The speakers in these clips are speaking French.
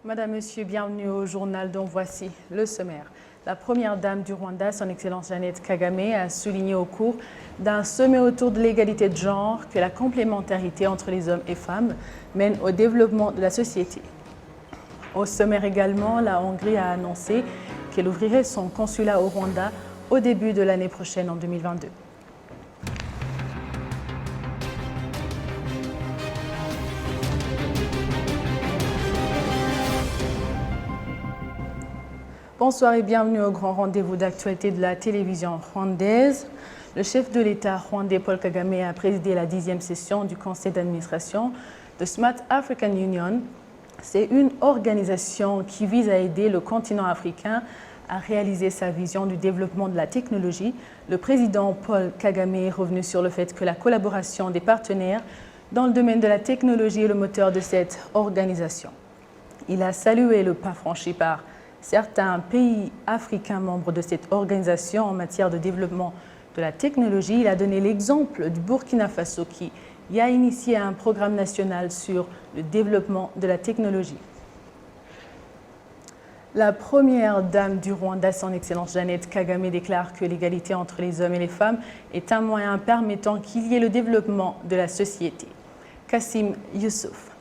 Madame, Monsieur, bienvenue au journal dont voici le sommaire. La première dame du Rwanda, son Excellence Jeannette Kagame, a souligné au cours d'un sommet autour de l'égalité de genre que la complémentarité entre les hommes et femmes mène au développement de la société. Au sommaire également, la Hongrie a annoncé qu'elle ouvrirait son consulat au Rwanda au début de l'année prochaine en 2022. Bonsoir et bienvenue au grand rendez-vous d'actualité de la télévision rwandaise. Le chef de l'État rwandais Paul Kagame a présidé la 10e session du conseil d'administration de Smart African Union. C'est une organisation qui vise à aider le continent africain à réaliser sa vision du développement de la technologie. Le président Paul Kagame est revenu sur le fait que la collaboration des partenaires dans le domaine de la technologie est le moteur de cette organisation. Il a salué le pas franchi par certains pays africains membres de cette organisation en matière de développement de la technologie. Il a donné l'exemple du Burkina Faso qui y a initié un programme national sur le développement de la technologie. La première dame du Rwanda, son Excellence Jeannette Kagame, déclare que l'égalité entre les hommes et les femmes est un moyen permettant qu'il y ait le développement de la société. Kassim Youssouf.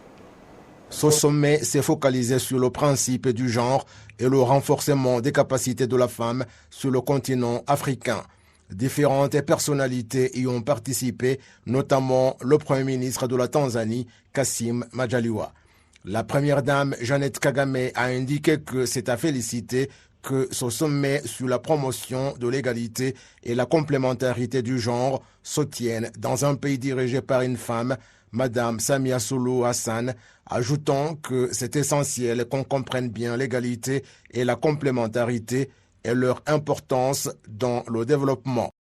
Ce sommet s'est focalisé sur le principe du genre et le renforcement des capacités de la femme sur le continent africain. Différentes personnalités y ont participé, notamment le Premier ministre de la Tanzanie, Kassim Majaliwa. La première dame, Jeannette Kagame, a indiqué que c'est à féliciter que ce sommet sur la promotion de l'égalité et la complémentarité du genre se tienne dans un pays dirigé par une femme, Madame Samia Suluhu Hassan, ajoutant que c'est essentiel qu'on comprenne bien l'égalité et la complémentarité et leur importance dans le développement.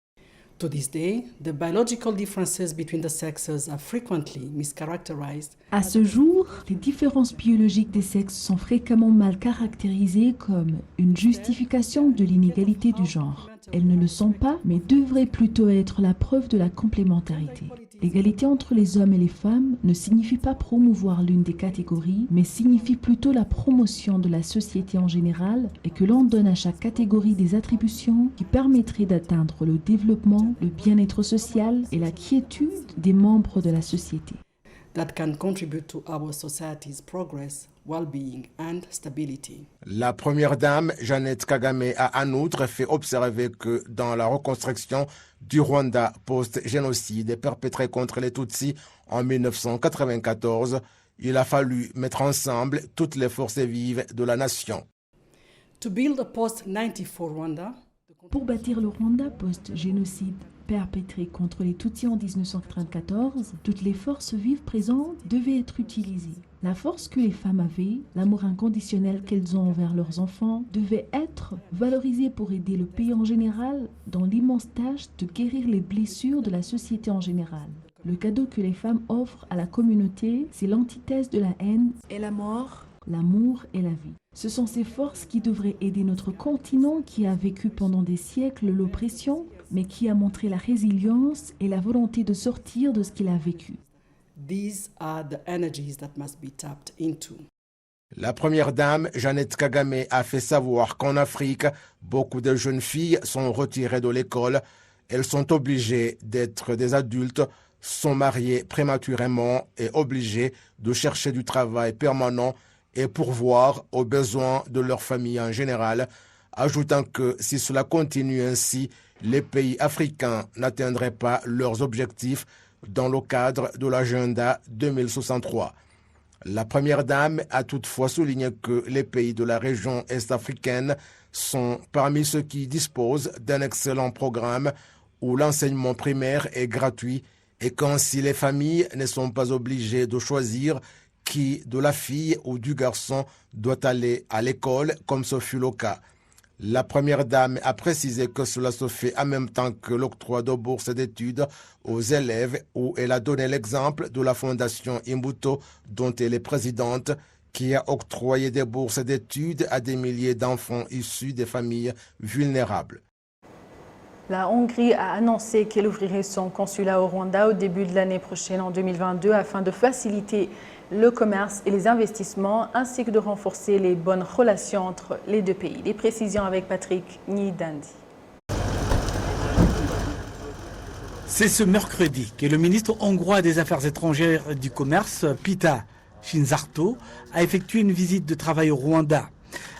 To this day, the biological differences between the sexes are frequently mischaracterized. À ce jour, les différences biologiques des sexes sont fréquemment mal caractérisées comme une justification de l'inégalité du genre. Elles ne le sont pas, mais devraient plutôt être la preuve de la complémentarité. L'égalité entre les hommes et les femmes ne signifie pas promouvoir l'une des catégories, mais signifie plutôt la promotion de la société en général et que l'on donne à chaque catégorie des attributions qui permettraient d'atteindre le développement, le bien-être social et la quiétude des membres de la société. That can contribute to our society's progress, well-being and stability. La première dame, Jeannette Kagame, a en outre fait observer que dans la reconstruction du Rwanda post-génocide perpétré contre les Tutsis en 1994, il a fallu mettre ensemble toutes les forces vives de la nation. To build a post-94 Rwanda, pour bâtir le Rwanda post-génocide perpétré contre les Tutsis en 1994, toutes les forces vives présentes devaient être utilisées. La force que les femmes avaient, l'amour inconditionnel qu'elles ont envers leurs enfants, devait être valorisée pour aider le pays en général dans l'immense tâche de guérir les blessures de la société en général. Le cadeau que les femmes offrent à la communauté, c'est l'antithèse de la haine et la mort, l'amour et la vie. Ce sont ces forces qui devraient aider notre continent qui a vécu pendant des siècles l'oppression, mais qui a montré la résilience et la volonté de sortir de ce qu'il a vécu. These are the energies that must be tapped into. La première dame, Jeannette Kagame, a fait savoir qu'en Afrique, beaucoup de jeunes filles sont retirées de l'école. Elles sont obligées d'être des adultes, sont mariées prématurément et obligées de chercher du travail permanent et pourvoir aux besoins de leur famille en général, ajoutant que si cela continue ainsi, les pays africains n'atteindraient pas leurs objectifs dans le cadre de l'agenda 2063. La première dame a toutefois souligné que les pays de la région est-africaine sont parmi ceux qui disposent d'un excellent programme où l'enseignement primaire est gratuit et qu'ainsi les familles ne sont pas obligées de choisir qui de la fille ou du garçon doit aller à l'école, comme ce fut le cas. La première dame a précisé que cela se fait en même temps que l'octroi de bourses d'études aux élèves, où elle a donné l'exemple de la fondation Imbuto, dont elle est présidente, qui a octroyé des bourses d'études à des milliers d'enfants issus des familles vulnérables. La Hongrie a annoncé qu'elle ouvrirait son consulat au Rwanda au début de l'année prochaine, en 2022, afin de faciliter le commerce et les investissements, ainsi que de renforcer les bonnes relations entre les deux pays. Des précisions avec Patrick Nidandi. C'est ce mercredi que le ministre hongrois des Affaires étrangères et du Commerce, Pita Shinzarto, a effectué une visite de travail au Rwanda.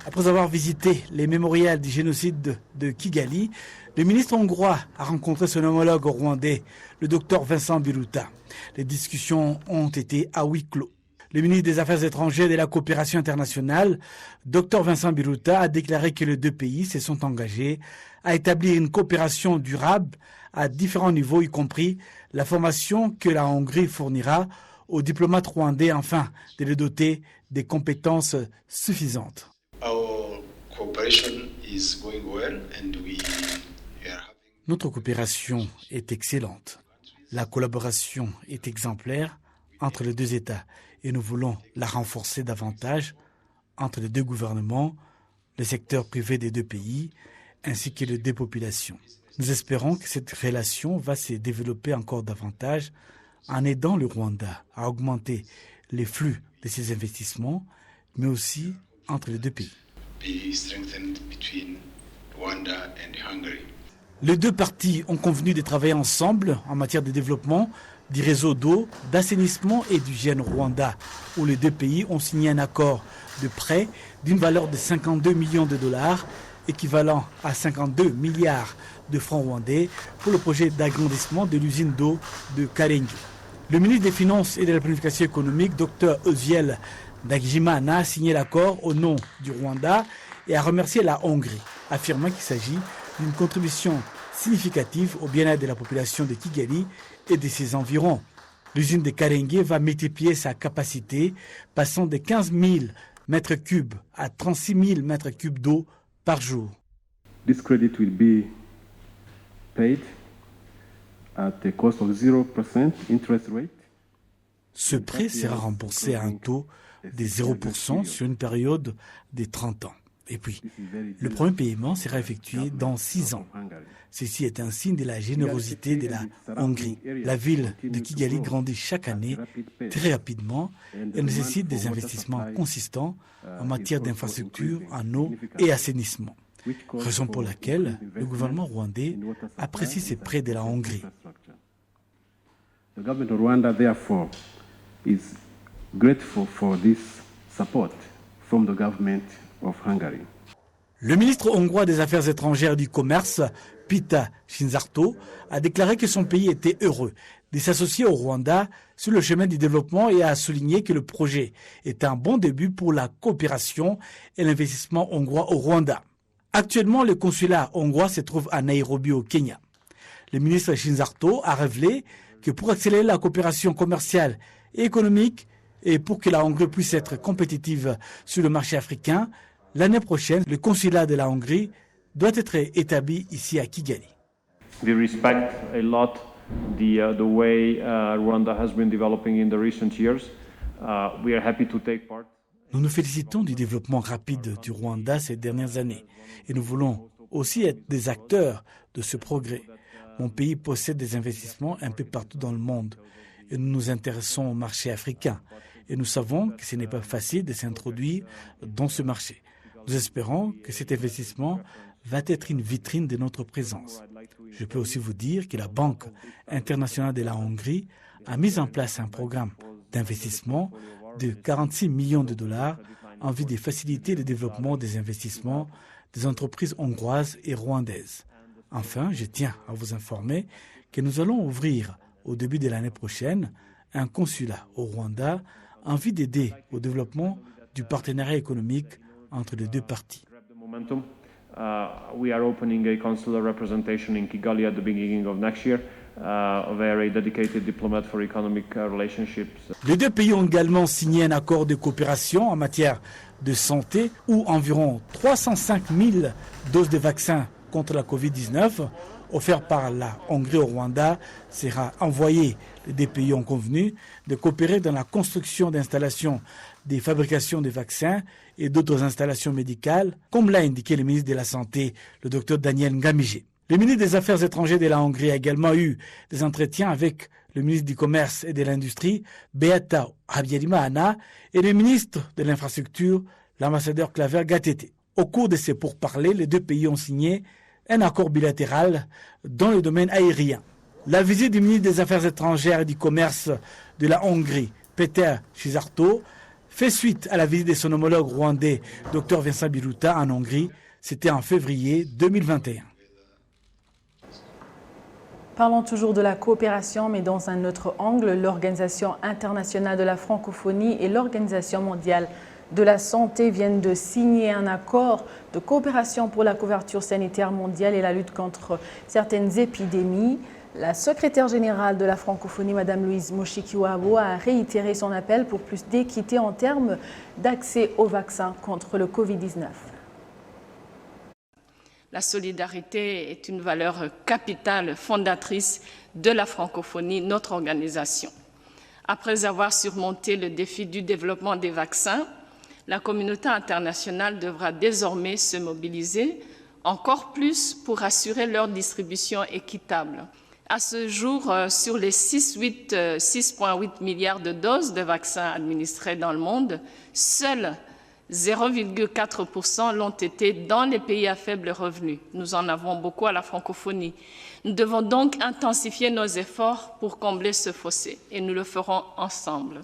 Après avoir visité les mémorials du génocide de Kigali, le ministre hongrois a rencontré son homologue rwandais, le docteur Vincent Biruta. Les discussions ont été à huis clos. Le ministre des Affaires étrangères et de la coopération internationale, Dr Vincent Biruta, a déclaré que les deux pays se sont engagés à établir une coopération durable à différents niveaux, y compris la formation que la Hongrie fournira aux diplomates rwandais afin de les doter des compétences suffisantes. Notre coopération est excellente. La collaboration est exemplaire entre les deux États et nous voulons la renforcer davantage entre les deux gouvernements, le secteur privé des deux pays, ainsi que les deux populations. Nous espérons que cette relation va se développer encore davantage en aidant le Rwanda à augmenter les flux de ses investissements, mais aussi entre les deux pays. Les deux parties ont convenu de travailler ensemble en matière de développement du réseau d'eau, d'assainissement et d'hygiène Rwanda, où les deux pays ont signé un accord de prêt d'une valeur de 52 millions de dollars, équivalent à 52 milliards de francs rwandais, pour le projet d'agrandissement de l'usine d'eau de Karenge. Le ministre des Finances et de la Planification économique, Dr Oziel Ndagijimana, a signé l'accord au nom du Rwanda et a remercié la Hongrie, affirmant qu'il s'agit d'une contribution significative au bien-être de la population de Kigali et de ses environs. L'usine de Karenge va multiplier sa capacité, passant de 15 000 mètres cubes à 36 000 mètres cubes d'eau par jour. This credit will be paid at the cost of 0% interest rate. Ce prêt sera remboursé à un taux de 0% sur une période de 30 ans. Et puis, le premier paiement sera effectué dans 6 ans. Ceci est un signe de la générosité de la Hongrie. La ville de Kigali grandit chaque année très rapidement et nécessite des investissements consistants en matière d'infrastructures, en eau et assainissement. Raison pour laquelle le gouvernement rwandais apprécie ces prêts de la Hongrie. The government of Rwanda, therefore, is grateful for this support from the government of Hungary. Le ministre hongrois des Affaires étrangères et du Commerce, Pita Shinzarto, a déclaré que son pays était heureux de s'associer au Rwanda sur le chemin du développement et a souligné que le projet est un bon début pour la coopération et l'investissement hongrois au Rwanda. Actuellement, le consulat hongrois se trouve à Nairobi, au Kenya. Le ministre Shinzarto a révélé que pour accélérer la coopération commerciale et économique et pour que la Hongrie puisse être compétitive sur le marché africain, l'année prochaine, le consulat de la Hongrie doit être établi ici à Kigali. We respect a lot the way Rwanda has been developing in the recent years. We are happy to take part. Nous nous félicitons du développement rapide du Rwanda ces dernières années et nous voulons aussi être des acteurs de ce progrès. Mon pays possède des investissements un peu partout dans le monde et nous nous intéressons au marché africain. Et nous savons que ce n'est pas facile de s'introduire dans ce marché. Nous espérons que cet investissement va être une vitrine de notre présence. Je peux aussi vous dire que la Banque internationale de la Hongrie a mis en place un programme d'investissement de 46 millions de dollars en vue de faciliter le développement des investissements des entreprises hongroises et rwandaises. Enfin, je tiens à vous informer que nous allons ouvrir au début de l'année prochaine un consulat au Rwanda en vue d'aider au développement du partenariat économique entre les deux parties. We are opening a consular representation in Kigali at the beginning of next year. Very dedicated diplomat for economic relationships. Les deux pays ont également signé un accord de coopération en matière de santé où environ 305 000 doses de vaccins contre la Covid-19 offertes par la Hongrie au Rwanda sera envoyé. Les deux pays ont convenu de coopérer dans la construction d'installations de fabrication de vaccins et d'autres installations médicales, comme l'a indiqué le ministre de la Santé, le Dr Daniel Ngamije. Le ministre des Affaires étrangères de la Hongrie a également eu des entretiens avec le ministre du Commerce et de l'Industrie, Beata Habyarimana, et le ministre de l'Infrastructure, l'ambassadeur Claver Gatete. Au cours de ces pourparlers, les deux pays ont signé un accord bilatéral dans le domaine aérien. La visite du ministre des Affaires étrangères et du Commerce de la Hongrie, Péter Szijjártó, fait suite à la visite de son homologue rwandais, Dr Vincent Biruta, en Hongrie. C'était en février 2021. Parlons toujours de la coopération, mais dans un autre angle. L'Organisation internationale de la francophonie et l'Organisation mondiale de la santé viennent de signer un accord de coopération pour la couverture sanitaire mondiale et la lutte contre certaines épidémies. La secrétaire générale de la francophonie, Mme Louise Mushikiwabo, a réitéré son appel pour plus d'équité en termes d'accès aux vaccins contre le Covid-19. La solidarité est une valeur capitale fondatrice de la francophonie, notre organisation. Après avoir surmonté le défi du développement des vaccins, la communauté internationale devra désormais se mobiliser encore plus pour assurer leur distribution équitable. À ce jour, sur les 6,8 milliards de doses de vaccins administrées dans le monde, seuls 0,4% l'ont été dans les pays à faible revenu. Nous en avons beaucoup à la francophonie. Nous devons donc intensifier nos efforts pour combler ce fossé et nous le ferons ensemble.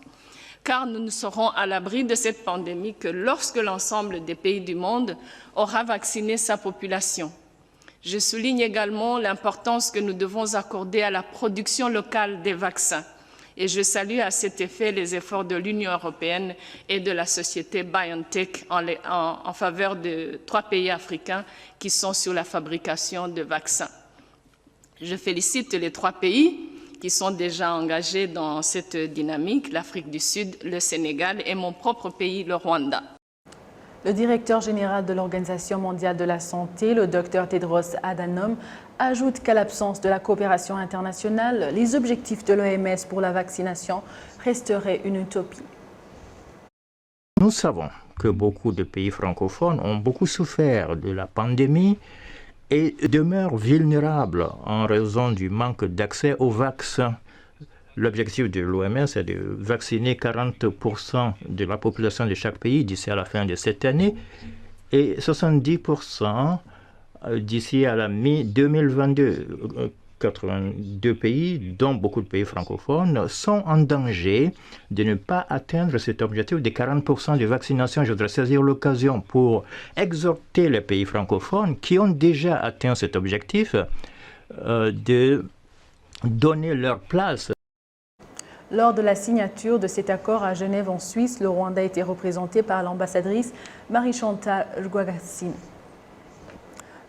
Car nous ne serons à l'abri de cette pandémie que lorsque l'ensemble des pays du monde aura vacciné sa population. Je souligne également l'importance que nous devons accorder à la production locale des vaccins. Et je salue à cet effet les efforts de l'Union européenne et de la société BioNTech en faveur de 3 pays africains qui sont sur la fabrication de vaccins. Je félicite les 3 pays qui sont déjà engagés dans cette dynamique, l'Afrique du Sud, le Sénégal et mon propre pays, le Rwanda. Le directeur général de l'Organisation mondiale de la santé, le Dr Tedros Adhanom, ajoute qu'à l'absence de la coopération internationale, les objectifs de l'OMS pour la vaccination resteraient une utopie. Nous savons que beaucoup de pays francophones ont beaucoup souffert de la pandémie et demeurent vulnérables en raison du manque d'accès aux vaccins. L'objectif de l'OMS est de vacciner 40% de la population de chaque pays d'ici à la fin de cette année et 70% d'ici à la mi-2022. 82 pays, dont beaucoup de pays francophones, sont en danger de ne pas atteindre cet objectif de 40% de vaccination. Je voudrais saisir l'occasion pour exhorter les pays francophones qui ont déjà atteint cet objectif de donner leur place. Lors de la signature de cet accord à Genève en Suisse, le Rwanda a été représenté par l'ambassadrice Marie-Chantal Rwagatsine.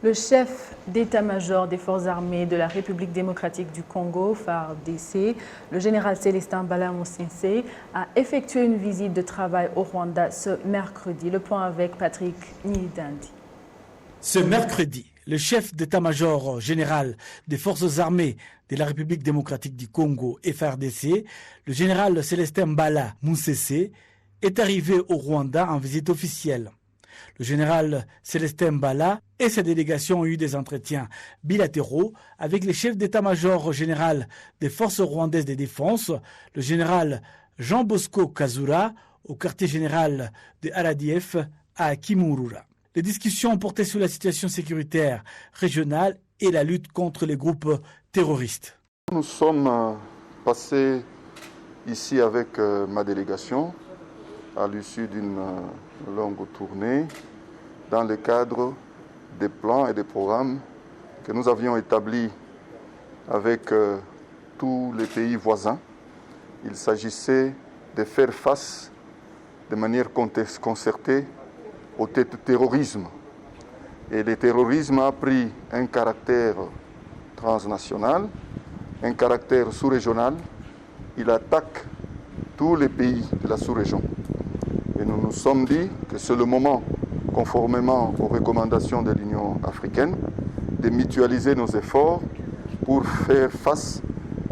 Le chef d'état-major des forces armées de la République démocratique du Congo, FARDC, le général Célestin Mbala Musese, a effectué une visite de travail au Rwanda ce mercredi. Le point avec Patrick Nidandi. Ce mercredi, le chef d'état-major général des forces armées de la République démocratique du Congo, FARDC, le général Célestin Mbala Musese, est arrivé au Rwanda en visite officielle. Le général Célestin Mbala et sa délégation ont eu des entretiens bilatéraux avec les chefs d'état-major général des forces rwandaises de défense, le général Jean Bosco Kazura, au quartier général de RDF à Kimurura. Les discussions ont porté sur la situation sécuritaire régionale et la lutte contre les groupes terroristes. Nous sommes passés ici avec ma délégation à l'issue d'une longue tournée dans le cadre des plans et des programmes que nous avions établis avec tous les pays voisins. Il s'agissait de faire face de manière concertée au terrorisme. Et le terrorisme a pris un caractère transnational, un caractère sous-régional. Il attaque tous les pays de la sous-région. Et nous nous sommes dit que c'est le moment, conformément aux recommandations de l'Union africaine, de mutualiser nos efforts pour faire face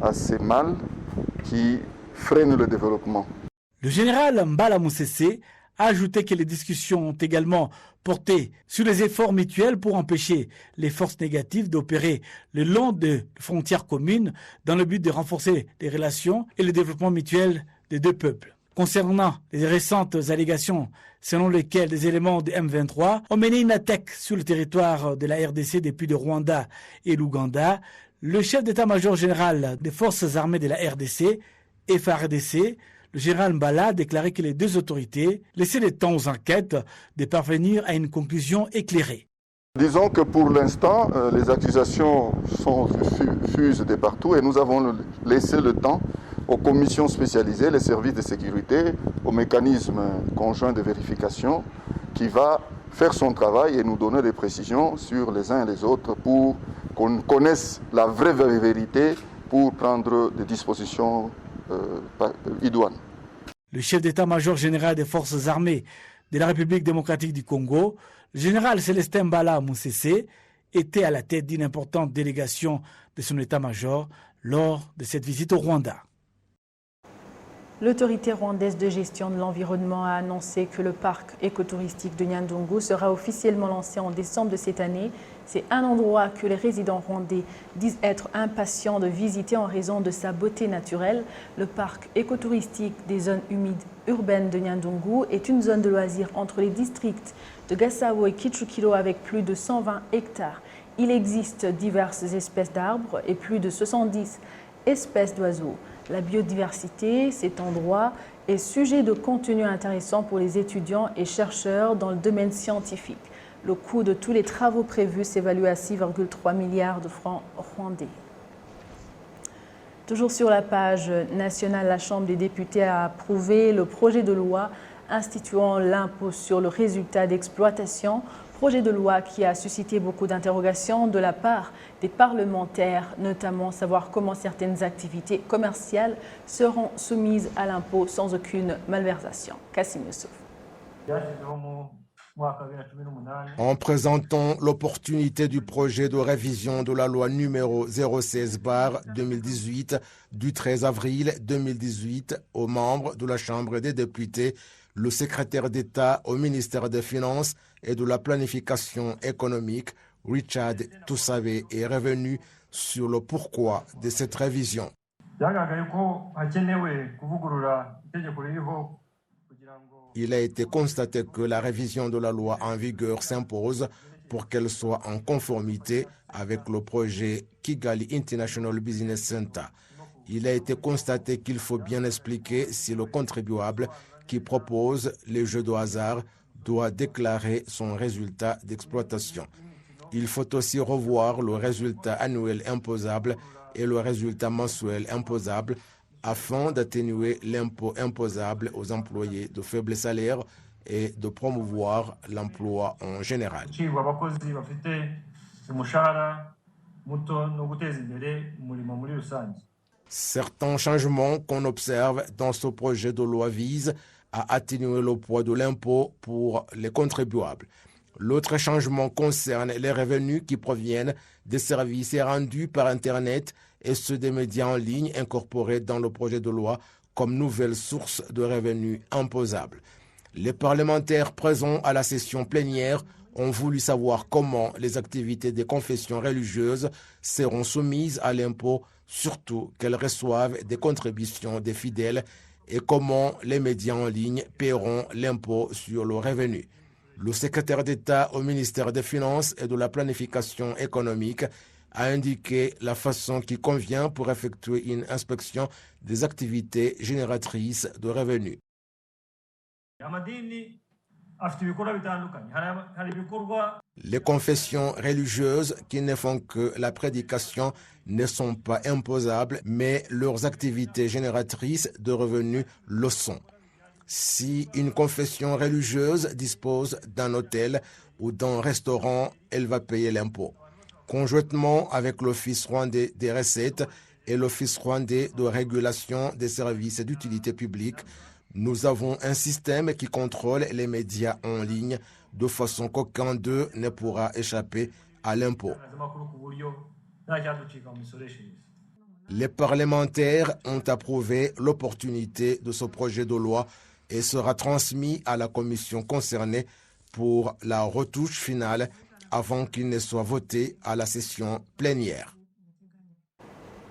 à ces mâles qui freinent le développement. Le général Mbala Musese a ajouté que les discussions ont également porté sur les efforts mutuels pour empêcher les forces négatives d'opérer le long de frontières communes dans le but de renforcer les relations et le développement mutuel des deux peuples. Concernant les récentes allégations selon lesquelles des éléments de M23 ont mené une attaque sur le territoire de la RDC depuis le Rwanda et l'Ouganda, le chef d'état-major général des forces armées de la RDC, FARDC, le général Mbala, a déclaré que les deux autorités laissaient le temps aux enquêtes de parvenir à une conclusion éclairée. Disons que pour l'instant, les accusations fusent de partout et nous avons laissé le temps aux commissions spécialisées, les services de sécurité, au mécanisme conjoint de vérification qui va faire son travail et nous donner des précisions sur les uns et les autres pour qu'on connaisse la vraie vérité pour prendre des dispositions idoines. Le chef d'état-major général des forces armées de la République démocratique du Congo, le général Célestin Mbala Moussessé, était à la tête d'une importante délégation de son état-major lors de cette visite au Rwanda. L'autorité rwandaise de gestion de l'environnement a annoncé que le parc écotouristique de Nyandungu sera officiellement lancé en décembre de cette année. C'est un endroit que les résidents rwandais disent être impatients de visiter en raison de sa beauté naturelle. Le parc écotouristique des zones humides urbaines de Nyandungu est une zone de loisirs entre les districts de Gasabo et Kichukiro avec plus de 120 hectares. Il existe diverses espèces d'arbres et plus de 70 espèces d'oiseaux. La biodiversité, cet endroit, est sujet de contenu intéressant pour les étudiants et chercheurs dans le domaine scientifique. Le coût de tous les travaux prévus s'évalue à 6,3 milliards de francs rwandais. Toujours sur la page nationale, la Chambre des députés a approuvé le projet de loi instituant l'impôt sur le résultat d'exploitation. Projet de loi qui a suscité beaucoup d'interrogations de la part des parlementaires, notamment savoir comment certaines activités commerciales seront soumises à l'impôt sans aucune malversation. Kassim Youssouf. En présentant l'opportunité du projet de révision de la loi numéro 016/2018 du 13 avril 2018 aux membres de la Chambre des députés, le secrétaire d'État au ministère des Finances et de la Planification économique, Richard Tusabe, est revenu sur le pourquoi de cette révision. Il a été constaté que la révision de la loi en vigueur s'impose pour qu'elle soit en conformité avec le projet Kigali International Business Center. Il a été constaté qu'il faut bien expliquer si le contribuable qui propose les jeux de hasard doit déclarer son résultat d'exploitation. Il faut aussi revoir le résultat annuel imposable et le résultat mensuel imposable afin d'atténuer l'impôt imposable aux employés de faibles salaires et de promouvoir l'emploi en général. Certains changements qu'on observe dans ce projet de loi visent à atténuer le poids de l'impôt pour les contribuables. L'autre changement concerne les revenus qui proviennent des services rendus par Internet et ceux des médias en ligne incorporés dans le projet de loi comme nouvelle source de revenus imposables. Les parlementaires présents à la session plénière ont voulu savoir comment les activités des confessions religieuses seront soumises à l'impôt, surtout qu'elles reçoivent des contributions des fidèles, et comment les médias en ligne paieront l'impôt sur le revenu. Le secrétaire d'État au ministère des Finances et de la Planification économique a indiqué la façon qui convient pour effectuer une inspection des activités génératrices de revenus. Les confessions religieuses qui ne font que la prédication ne sont pas imposables, mais leurs activités génératrices de revenus le sont. Si une confession religieuse dispose d'un hôtel ou d'un restaurant, elle va payer l'impôt. Conjointement avec l'Office rwandais des recettes et l'Office rwandais de régulation des services d'utilité publique, nous avons un système qui contrôle les médias en ligne de façon qu'aucun d'eux ne pourra échapper à l'impôt. Les parlementaires ont approuvé l'opportunité de ce projet de loi et sera transmis à la commission concernée pour la retouche finale avant qu'il ne soit voté à la session plénière.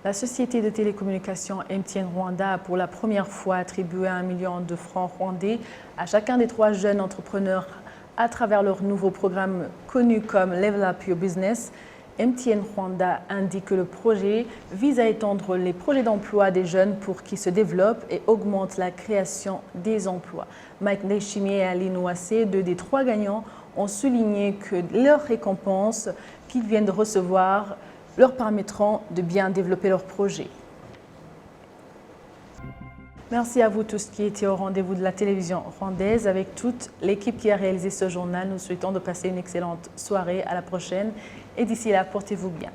La société de télécommunications MTN Rwanda a pour la première fois attribué 1 million de francs rwandais à chacun des 3 jeunes entrepreneurs à travers leur nouveau programme connu comme Level Up Your Business. MTN Rwanda indique que le projet vise à étendre les projets d'emploi des jeunes pour qu'ils se développent et augmentent la création des emplois. Mike Ndeshimi et Aline Ouassé, 2 des 3 gagnants, ont souligné que leurs récompenses qu'ils viennent de recevoir leur permettront de bien développer leur projet. Merci à vous tous qui étiez au rendez-vous de la télévision rwandaise. Avec toute l'équipe qui a réalisé ce journal, nous souhaitons de passer une excellente soirée. À la prochaine et d'ici là, portez-vous bien.